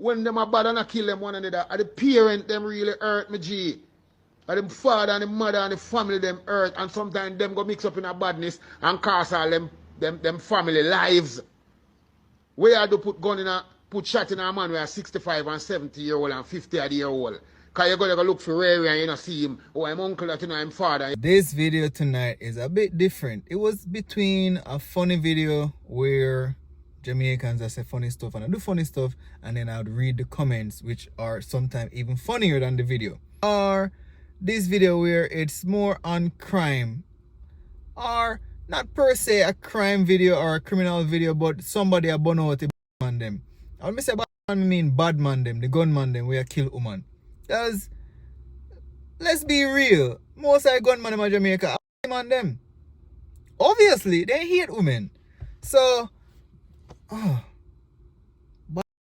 when them a bad and a kill them one another, the parent them really hurt me, G. And the father and the mother and the family them hurt, and sometimes them go mix up in a badness and cause all them family lives. Where do put gun in a put shot in a man where 65 and 70-year-old and 50-year-old? Cause you go look for Ray and you know see him, or I'm uncle that you know I'm father. This video tonight is a bit different. It was between a funny video where Jamaicans that say funny stuff and I do funny stuff, and then I would read the comments, which are sometimes even funnier than the video. Or this video where it's more on crime, or not per se a crime video or a criminal video, but somebody a burn out the man them. I would say bad man, I mean bad man them, the gunman them where kill woman. Because let's be real, most of the gunmen in Jamaica are man them. Obviously, they hate women. So, bad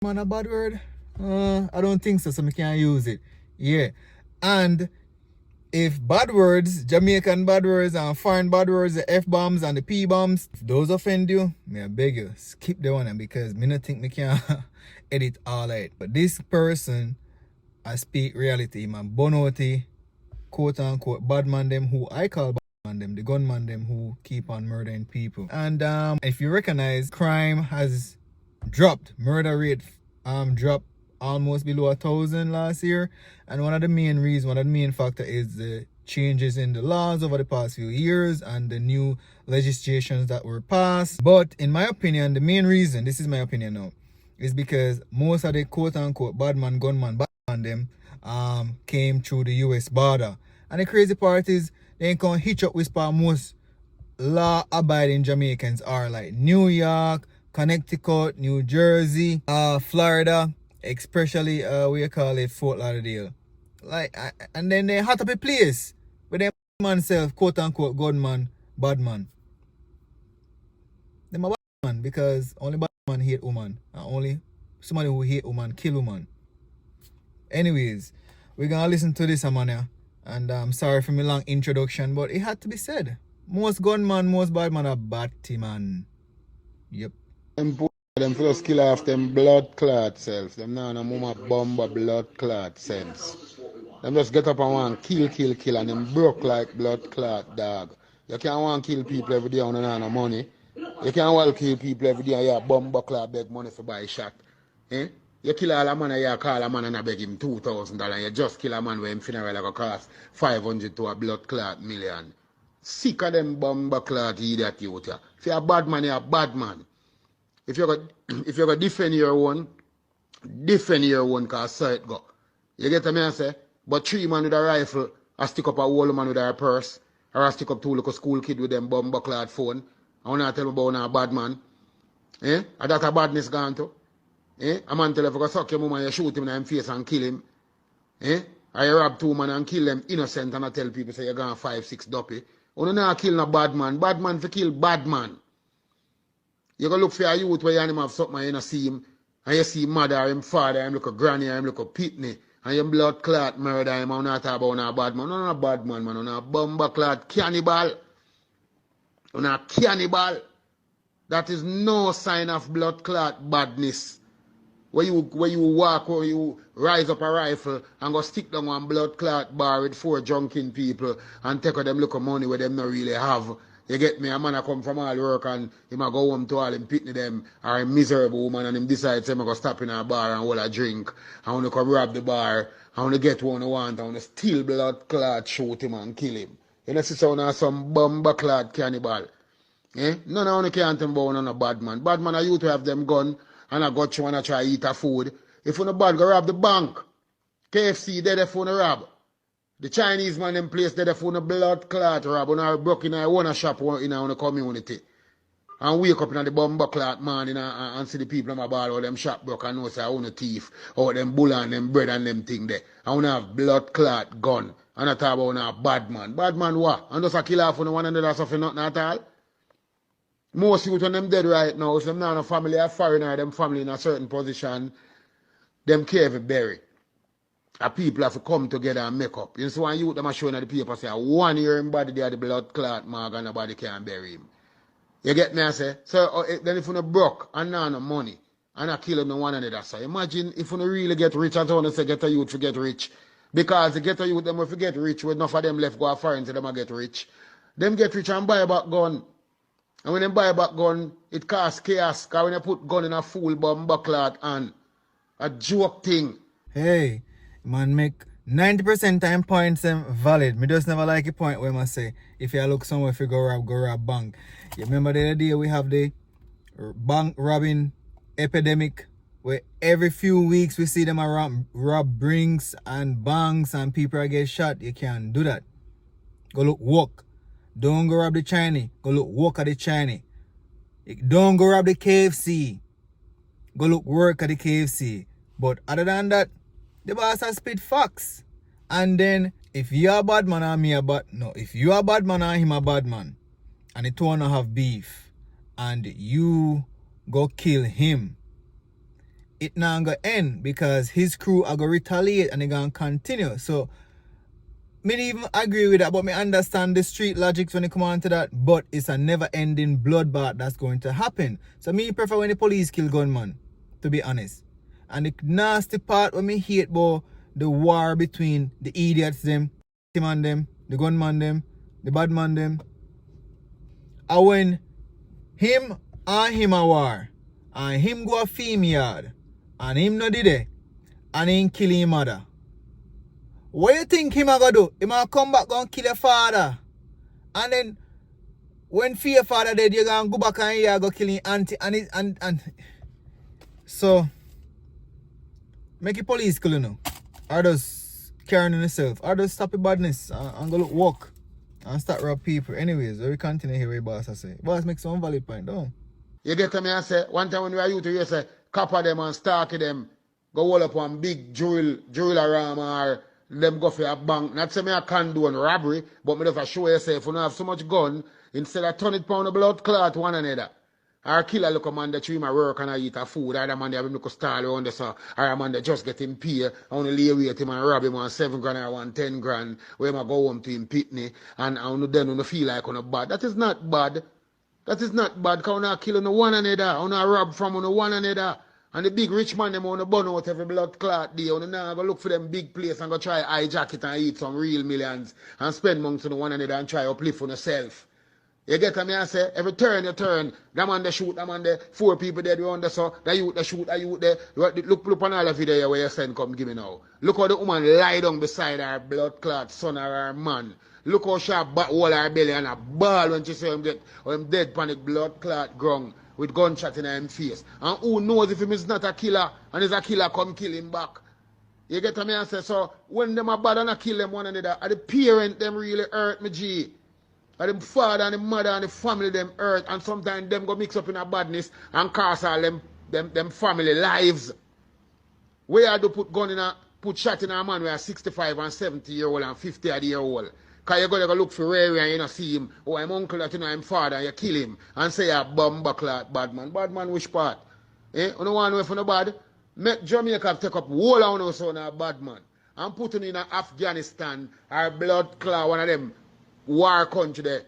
man a bad word? I don't think so, so I can't use it. Yeah. And if bad words, Jamaican bad words and foreign bad words, the F-bombs and the P-bombs, if those offend you, may I beg you, skip the one because me not think me can edit all right. But this person, I speak reality, man, bonoti, quote unquote, bad man them who I call bad man them, the gunman them who keep on murdering people. And if you recognize, crime has dropped, murder rate dropped almost below 1,000 last year, and one of the main factor is the changes in the laws over the past few years and the new legislations that were passed. But in my opinion, the main reason, this is my opinion now, is because most of the quote-unquote badman, gunman, badman them came through the US border. And the crazy part is they ain't gonna hitch up with most law-abiding Jamaicans are, like New York, Connecticut, New Jersey, Florida, especially we call it Fort Lauderdale. Like, and then they hot up a place where them man self, quote unquote, gunman, bad man. Them a bad man because only bad man hate woman, and only somebody who hate woman kill woman. Anyways, we're gonna listen to this man, and I'm sorry for my long introduction, but it had to be said. Most gunman, most bad man are batty man. Yep. Them first kill off them blood clot self. Them now no mama bomb blood clot sense. Them just get up and want kill and them broke like blood clot dog. You can't want kill people every day on no money. You can't want kill people every day and you bomb clot beg money for buy shot. Eh? You kill all a man and you call a man and I beg him $2,000. You just kill a man where him funeral like cost 500 to a blood clot million. Sick of them bomb clot idiot youth. If you're a bad man, you're a bad man. If you're gonna defend your own cause so it go. You get me I say? But 3 man with a rifle, I stick up a whole man with a purse, or I stick up 2 little school kid with them bomb clad phone. I wanna tell me about a bad man. Eh? And that a badness gone to. Eh? A man tell you if you go suck your mama, you shoot him in the face and kill him. Eh? Or you rob 2 man and kill them innocent and I tell people say you're gone 5-6 duppy. You not kill no bad man. Bad man for kill bad man. You go look for a youth where you have something and you don't see him, and you see mother or him father, him look a granny, or him look a pitney, and you blood clot murder him, and not talk about no bad man. No bad man, man. No bomber clot cannibal. No cannibal. That is no sign of blood clot badness. Where you walk, where you rise up a rifle and go stick down one blood clot bar with 4 drunken people and take out them look of money where them not really have. You get me? A man a come from all work and him a go home to all him pitney them or a miserable woman and him decide say him a go stop in a bar and hold a drink and when he come rob the bar and when he get what he want and when he steal blood clot shoot him and kill him. You know see some bomber clot cannibal. Eh? None of you can't tell about none of bad man. Bad man are you to have them gun and I got you and I try eat a food. If you no bad go rob the bank. KFC there for no rob. The Chinese man them place there for no blood clot rob and broke in a one shop in a community. And wake up in the bomber clot man and see the people in my bar or them shop broke and know say I own a thief or them bull and them bread and them thing there. I want to have blood clot gun. And I talk about a bad man. Bad man what? And just a kill off on one another something nothing at all. Most youth when them dead right now, so them now no family are foreigner, them family in a certain position, them care if bury. And people have to come together and make up. You see one youth them are showing at the paper say 1 year in body there the blood clot mark and nobody can bury him. You get me I say? So then if you no broke and now no money and I kill them one another. So imagine if you really get rich, I don't say get a youth to get rich. Because the get a youth, them if you get rich, with enough of them left go foreign to them and get rich. Them get rich and buy back gun. And when they buy back gun, it costs chaos. Because when you put gun in a fool bomb buckler and a joke thing. Hey, man, make 90% time points them valid. Me just never like a point where I say, if you look somewhere, if you go rob bank. You remember the other day we have the bank robbing epidemic, where every few weeks we see them around rob brinks and banks and people get shot. You can't do that. Go look work. Don't go rob the Chinese. Go look work at the Chinese. Don't go rob the KFC. Go look work at the KFC. But other than that, the boss has spit facts. And then if you are a bad man and me a bad, no, if you are a bad man and him a bad man, and the two wanna have beef, and you go kill him, it not gonna end, because his crew are gonna retaliate and they gonna continue. So me don't even agree with that, but me understand the street logics when it come on to that. But it's a never-ending bloodbath that's going to happen. So me prefer when the police kill gunman, to be honest. And the nasty part when me hate about the war between the idiots them, the man them, the gunman them, the bad man them. And when him and him a war, and him go a film yard, and him no did it, and him kill him mother. What you think him a go do? Him a come back and kill your father. And then when your father dead, you gonna go back and you go kill him auntie and so make the police kill you now. Or just carrying on yourself. Or just stop the badness and go look walk. And start rob people. Anyways, we continue here with boss I say. Boss make some valid point, don't? You get to me and say, one time when we were youth, you say, copper them and stalk them, go hold up one big drill around or them go for a bank. Not say me I condone robbery, but me just show yourself, you don't have so much gun, instead of turn it pound of blood clot one another. Or killer look a man that you work and I eat a food, or the man that have him look a stall around the so, or a man that just get him pay, I want to lay with him and rob him on 7 grand or 10 grand, where I go home to him pitney, and I then don't feel like on bad. That is not bad. That is not bad, because I kill on one another, I rob from on one another. And the big rich man, them on the burn out every blood clot day. On now go look for them big place and go try hijack it and eat some real millions and spend money on one another and try uplift on yourself. You get me and say, every turn you turn, that man they shoot, that man they 4 people dead around there, so that youth they shoot, that youth they look on all the video where you send come give me now. Look how the woman lie down beside her blood clot son or her man. Look how she bat all her belly and a ball when she say him dead panic blood clot ground with gunshot in her face. And who knows if him is not a killer and is a killer come kill him back. You get me and say, so when them are bad and I kill them one another, are the parent them really hurt me G. And the father and the mother and the family them hurt, and sometimes them go mix up in a badness and cause all them family lives. Where I do put gun in put shot in a man who are 65 and 70 year old and 50 year old. Because you go look for Ray and you don't see him, or I'm uncle that you know him father, and you kill him and say you're bomb clot bad man. Bad man which part? Eh? You don't want to know if you're bad? Make Jamaica take up whole of us on a bad man. And put him in Afghanistan or blood clot, one of them war country there,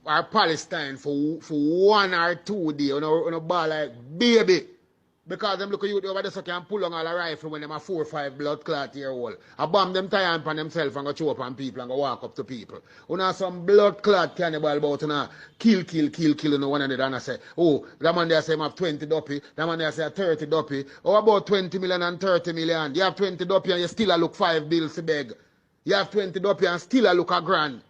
or Palestine for 1 or 2 days on a ball like baby. Because them look at you over there so can pull on all a rifle when them are 4 or 5 blood clot year old. A bomb them tie on themselves and go chew up on people and go walk up to people. You know some blood clot cannibal about you know, kill you know, one another and I say, oh, that man there say him have 20 duppy, that man there say 30 duppy. Oh, about 20 million and 30 million. You have 20 duppy and you still a look 5 bills to beg. You have 20 duppy and still a look a grand.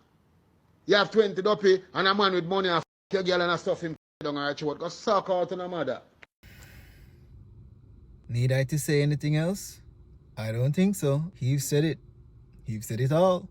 You have 20 duppy and a man with money and your girl and stuff him down her throat. Go suck out on a mother. Need I to say anything else? I don't think so. He've said it. He've said it all.